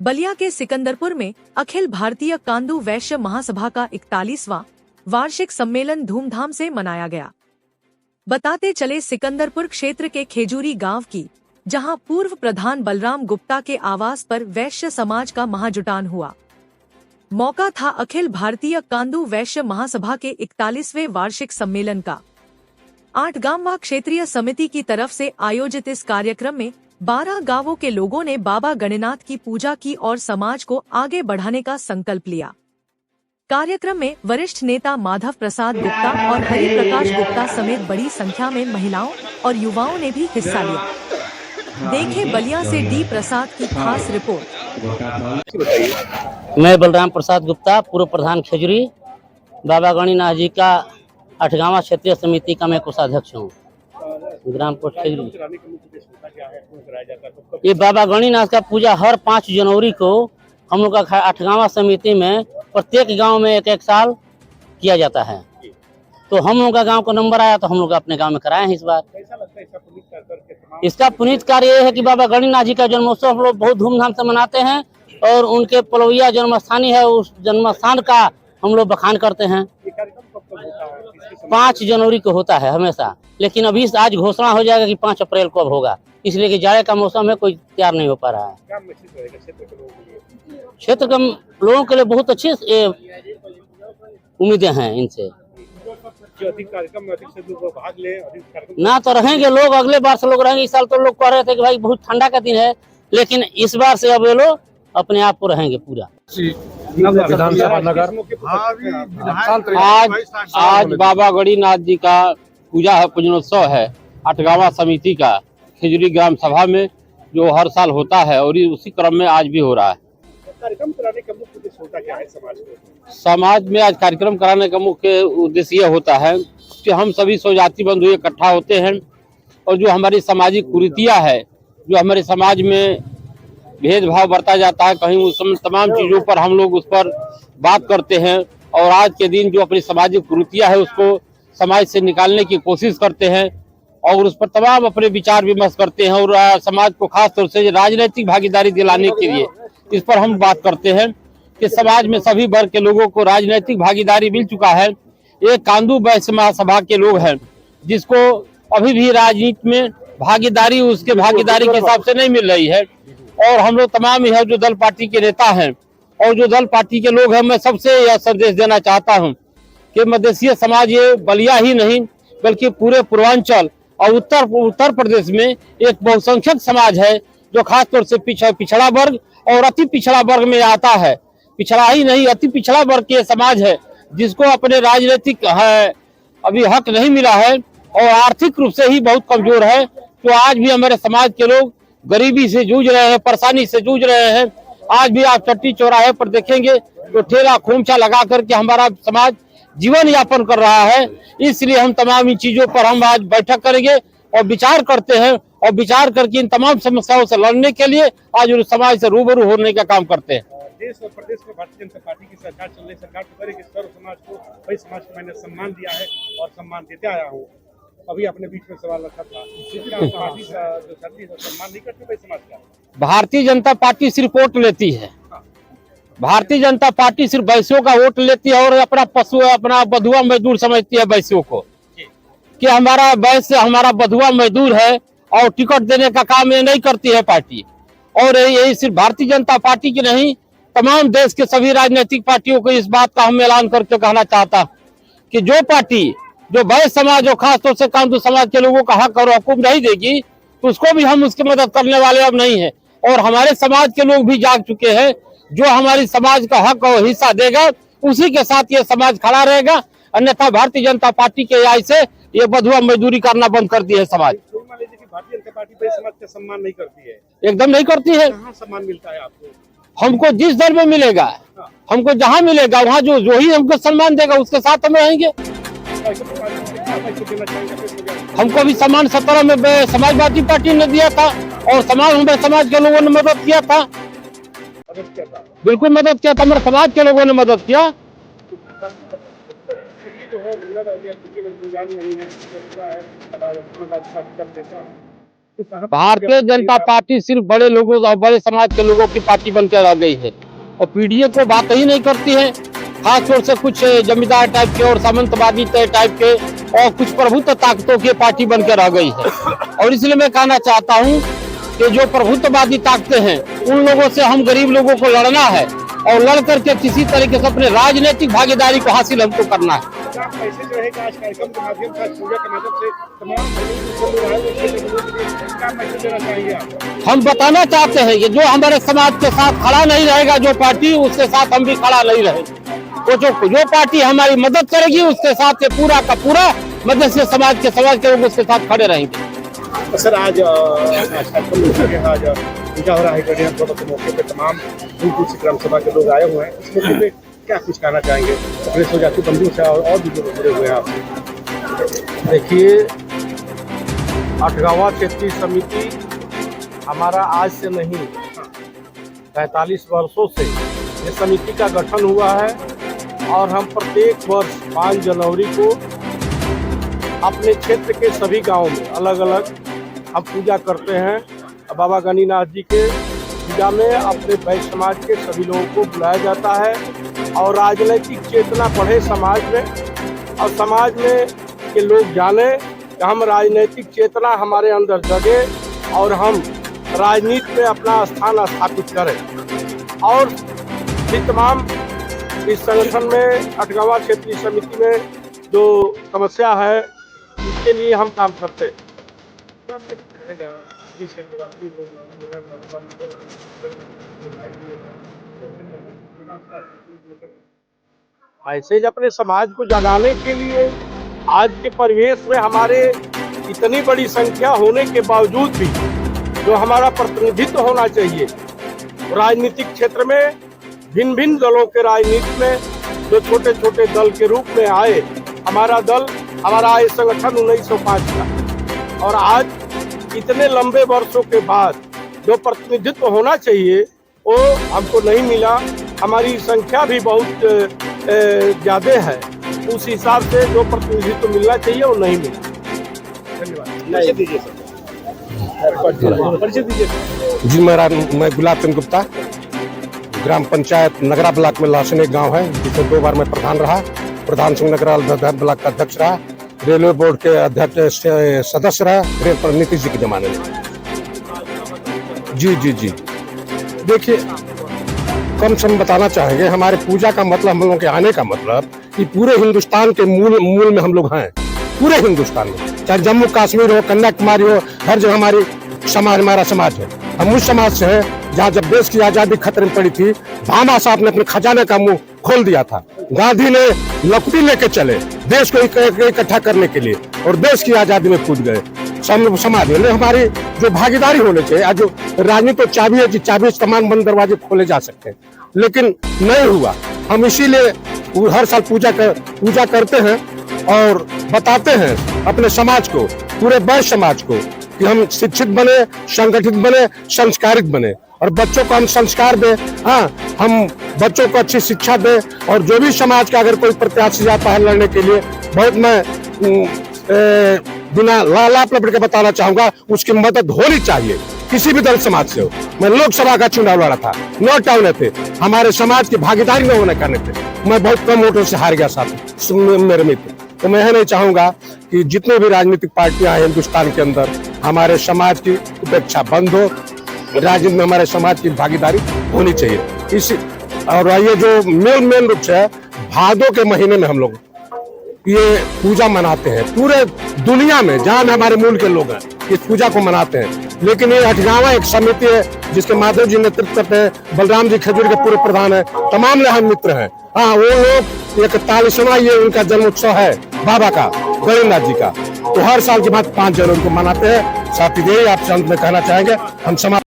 बलिया के सिकंदरपुर में अखिल भारतीय कांदू वैश्य महासभा का 41वां वार्षिक सम्मेलन धूमधाम से मनाया गया। बताते चले सिकंदरपुर क्षेत्र के खेजूरी गांव की, जहां पूर्व प्रधान बलराम गुप्ता के आवास पर वैश्य समाज का महाजुटान हुआ। मौका था अखिल भारतीय कांदू वैश्य महासभा के 41वें वार्षिक सम्मेलन का। 8 गांव क्षेत्रीय समिति की तरफ से आयोजित इस कार्यक्रम में 12 गांवों के लोगों ने बाबा गणनाथ की पूजा की और समाज को आगे बढ़ाने का संकल्प लिया। कार्यक्रम में वरिष्ठ नेता माधव प्रसाद गुप्ता और हरि प्रकाश गुप्ता समेत बड़ी संख्या में महिलाओं और युवाओं ने भी हिस्सा लिया। देखे बलिया से डी प्रसाद की खास रिपोर्ट। मैं बलराम प्रसाद गुप्ता, पूर्व प्रधान खेजूरी, बाबा गणनाथ जी का 8 गांव क्षेत्रीय समिति का मैं कोषाध्यक्ष हूँ, ग्राम पोस्ट खेजूरी। ये बाबा गणनाथ का पूजा हर 5 जनवरी को हम लोग का 8 गांव समिति में प्रत्येक गांव में एक साल किया जाता है। तो हम लोग का गांव का नंबर आया तो हम लोग अपने गांव में कराए हैं इस बार। इसका पुनीत कार्य ये है कि बाबा गणनाथ जी का जन्मोत्सव हम लोग बहुत धूमधाम से मनाते हैं और उनके पलवैया जन्मस्थानी है, उस जन्मस्थान का हम लोग बखान करते हैं। 5 जनवरी को होता है हमेशा, लेकिन अभी आज घोषणा हो जाएगा कि 5 अप्रैल को अब होगा, इसलिए कि जाड़े का मौसम है, कोई तैयार नहीं हो पा रहा है। क्षेत्र के लोगों के लिए बहुत अच्छी उम्मीदें हैं इनसे। ना तो रहेंगे लोग, अगले बार से लोग रहेंगे। इस साल तो लोग कह रहे थे कि भाई बहुत ठंडा का दिन है, लेकिन इस बार से अब ये लोग अपने आप को रहेंगे पूरा। विधानसभा नगर आज बाबा गणनाथ जी का पूजा है, पूजनोत्सव है 8 गांव समिति का खेजूरी ग्राम सभा में, जो हर साल होता है और उसी क्रम में आज भी हो रहा है। कार्यक्रम कराने का मुख्य उद्देश्य होता क्या है समाज में? समाज में आज कार्यक्रम कराने का मुख्य उद्देश्य यह होता है कि हम सभी स्वजाति बंधु इकट्ठा होते हैं और जो हमारी सामाजिक कुरीतियां है, जो हमारे समाज में भेदभाव बरता जाता है, कहीं उस समय तमाम चीजों पर हम लोग उस पर बात करते हैं और आज के दिन जो अपनी सामाजिक कुरीतियां है उसको समाज से निकालने की कोशिश करते हैं और उस पर तमाम अपने विचार विमर्श करते हैं और समाज को खास तौर से राजनीतिक भागीदारी दिलाने के लिए इस पर हम बात करते हैं कि समाज में सभी वर्ग के लोगों को राजनीतिक भागीदारी मिल चुका है। एक कांदू वैश्य महासभा के लोग हैं जिसको अभी भी राजनीति में भागीदारी उसके भागीदारी के हिसाब से नहीं मिल रही है और हम लोग तमाम यह जो दल पार्टी के नेता हैं और जो दल पार्टी के लोग हैं, मैं सबसे यह संदेश देना चाहता हूं कि मधेसीय समाज ये बलिया ही नहीं बल्कि पूरे पूर्वांचल और उत्तर प्रदेश में एक बहुसंख्यक समाज है जो खास तौर से पिछड़ा वर्ग और अति पिछड़ा वर्ग में आता है। पिछड़ा ही नहीं, अति पिछड़ा वर्ग के समाज है जिसको अपने राजनीतिक अभी हक नहीं मिला है और आर्थिक रूप से ही बहुत कमजोर है। तो आज भी हमारे समाज के लोग गरीबी से जूझ रहे हैं, परेशानी से जूझ रहे हैं। आज भी आप चट्टी चौराहे पर देखेंगे तो ठेला खोमचा लगा करके हमारा समाज जीवन यापन कर रहा है। इसलिए हम तमाम इन चीजों पर हम आज बैठक करेंगे और विचार करते हैं और विचार करके इन तमाम समस्याओं से लड़ने के लिए आज उस समाज से रूबरू होने का काम करते हैं। देश और प्रदेश में भारतीय जनता पार्टी की सरकार चल रही, सरकार तो करेगी सर्व समाज को, वही समाज को मैंने सम्मान दिया है और सम्मान देते आया हूँ। अभी अपने बीच में सवाल रखा था, पार्टी का जो सर्दी है सम्मान नहीं करती वही समाज का। भारतीय जनता पार्टी सिर्फ वोट लेती है, भारतीय जनता पार्टी सिर्फ वैश्यों का वोट लेती है और अपना पशु अपना बधुआ मजदूर समझती है वैश्यों को कि हमारा वैश्य हमारा बधुआ मजदूर है और टिकट देने का काम ये नहीं करती है पार्टी। और यही सिर्फ भारतीय जनता पार्टी की नहीं, तमाम देश के सभी राजनीतिक पार्टियों को इस बात का हम ऐलान करके कहना चाहता कि जो पार्टी जो वैश्य समाज और खासतौर से कांदू समाज के लोगों का हक और हुकूम नहीं देगी तो उसको भी हम उसकी मदद करने वाले अब नहीं है। और हमारे समाज के लोग भी जाग चुके हैं, जो हमारी समाज का हक और हिस्सा देगा उसी के साथ ये समाज खड़ा रहेगा, अन्यथा भारतीय जनता पार्टी के आय से ये बधुआ मजदूरी करना बंद कर दी है समाज। भारतीय जनता पार्टी वही समाज का सम्मान नहीं करती है, एकदम नहीं करती है। कहाँ सम्मान मिलता है आपको? हमको जिस दर में मिलेगा, हमको जहाँ मिलेगा वहाँ जो ही हमको सम्मान देगा उसके साथ हम रहेंगे। हमको भी सम्मान 17 में समाजवादी पार्टी ने दिया था और समाज के लोगों ने मदद किया था, बिल्कुल मदद किया था, हमारे समाज के लोगों ने मदद किया। भारतीय जनता पार्टी सिर्फ बड़े लोगों और बड़े समाज के लोगों की पार्टी बनकर रह गई है और पीडीए को बात ही नहीं करती है। खास तौर से कुछ जमींदार टाइप के और सामंतवादी टाइप के और कुछ प्रभुत्व ताकतों की पार्टी बनकर रह गई है। और इसलिए मैं कहना चाहता हूं कि जो प्रभुत्ववादी ताकतें हैं उन लोगों से हम गरीब लोगों को लड़ना है और लड़ करके किसी तरीके से अपने राजनीतिक भागीदारी को हासिल हमको करना है। क्या मैसेज रहेगा आज कार्यक्रम के माध्यम से, पूजा के माध्यम से तमाम लोगों को क्या मैसेज देना चाहेंगे आप? हम बताना चाहते हैं कि जो हमारे समाज के साथ खड़ा नहीं रहेगा जो पार्टी, उसके साथ हम भी खड़ा नहीं रहेंगे। तो जो पार्टी हमारी मदद करेगी उसके साथ पूरा का पूरा मदद से समाज के लोग उसके साथ खड़े रहेंगे। सर आज पूजा हो रहा है गणेश चतुर्थी के मौके पे तमाम तुलसी ग्राम सभा के लोग आए हुए हैं। इस मौके पे क्या कुछ कहना चाहेंगे अपने स्वजाति बंधुओं से और भी लोग जुड़े हुए हैं आपसे? देखिए, 8वां क्षेत्रीय समिति हमारा आज से नहीं 45 वर्षों से ये समिति का गठन हुआ है और हम प्रत्येक वर्ष 5 जनवरी को अपने क्षेत्र के सभी गांवों में अलग अलग हम पूजा करते हैं। बाबा गणिनाथ जी के पूजा में अपने वैश्य समाज के सभी लोगों को बुलाया जाता है और राजनीतिक चेतना बढ़े समाज में और समाज में के लोग जाने कि हम राजनीतिक चेतना हमारे अंदर जगे और हम राजनीति में अपना स्थान स्थापित करें। और भी तमाम इस संगठन में 8वां क्षेत्रीय समिति में जो समस्या है उसके लिए हम काम करते हैं। मैसेज अपने समाज को जगाने के लिए आज के परिवेश में हमारे इतनी बड़ी संख्या होने के बावजूद भी जो हमारा प्रतिनिधित्व होना चाहिए राजनीतिक क्षेत्र में भिन्न भिन्न दलों के राजनीति में जो छोटे छोटे दल के रूप में आए, हमारा दल हमारा ये संगठन 1905 का और आज इतने लंबे वर्षों के बाद जो प्रतिनिधित्व होना चाहिए वो हमको नहीं मिला। हमारी संख्या भी बहुत ज़्यादा है, उस हिसाब से जो प्रतिनिधित्व मिलना चाहिए वो नहीं मिला। धन्यवाद। परिचय दीजिए। जी मैं गुलाब चंद गुप्ता, ग्राम पंचायत नगरा ब्लॉक में लाशने गांव है जिसमें 2 बार मैं प्रधान रहा, प्रधान सिंह नगरा ब्लॉक का अध्यक्ष रहा, रेलवे बोर्ड के अध्यक्ष सदस्य रहा रेल पर नीतीश जी के जमाने में। जी देखिए, कम से कम बताना चाहेंगे हमारे पूजा का मतलब, हम लोगों के आने का मतलब कि पूरे हिंदुस्तान के मूल में हम लोग हैं, पूरे हिंदुस्तान में, चाहे जम्मू कश्मीर हो, कन्याकुमारी हो, हर जगह हमारा समाज है। हम उस समाज से हैं जहाँ जब देश की आजादी खतरे में पड़ी थी, भामा साहब ने अपने खजाने का मुंह खोल दिया था। गांधी ने लकड़ी लेके चले देश को इकट्ठा करने के लिए और देश की आजादी में कूद गए। समाज में हमारी जो भागीदारी होनी चाहिए, आज जो राजनीति तो चाबी है, चाबी से तमाम बंद दरवाजे खोले जा सकते हैं, लेकिन नहीं हुआ। हम इसीलिए हर साल पूजा करते हैं और बताते हैं अपने समाज को, पूरे वैश्य समाज को, कि हम शिक्षित बने, संगठित बने, संस्कारित बने और बच्चों को हम संस्कार दें। हाँ, हम बच्चों को अच्छी शिक्षा दें और जो भी समाज का अगर कोई प्रत्याशी जाता है लड़ने के लिए, बहुत मैं बिना लाप लपट के बताना चाहूंगा, उसकी मदद होनी चाहिए, किसी भी दल समाज से हो। मैं लोकसभा का चुनाव लड़ा था, 9 टाउन थे, हमारे समाज की भागीदारी न होने करने थे, मैं बहुत कम वोटों से हार गया साथ मेरे मित्र। तो मैं नहीं चाहूंगा कि जितने भी राजनीतिक पार्टियां हैं हिंदुस्तान के अंदर, हमारे समाज की उपेक्षा बंद हो, राजनीति में हमारे समाज की भागीदारी होनी चाहिए। और ये जो मेन रूप से भादों के महीने में हम लोग ये पूजा मनाते हैं, पूरे दुनिया में जहाँ हमारे मूल के लोग हैं इस पूजा को मनाते हैं। लेकिन ये 8वां एक समिति है जिसके माधव जी नेतृत्व करते हैं, बलराम जी खजूरी के पूरे प्रधान है, तमाम हम मित्र हैं। हाँ, वो लोग 41वां ये उनका जन्मोत्सव है बाबा का, गणिनाथ जी का, तो हर साल के बाद 5 जनवरी को मनाते हैं। साथ ही आपसे अंत में कहना चाहेंगे, हम समाज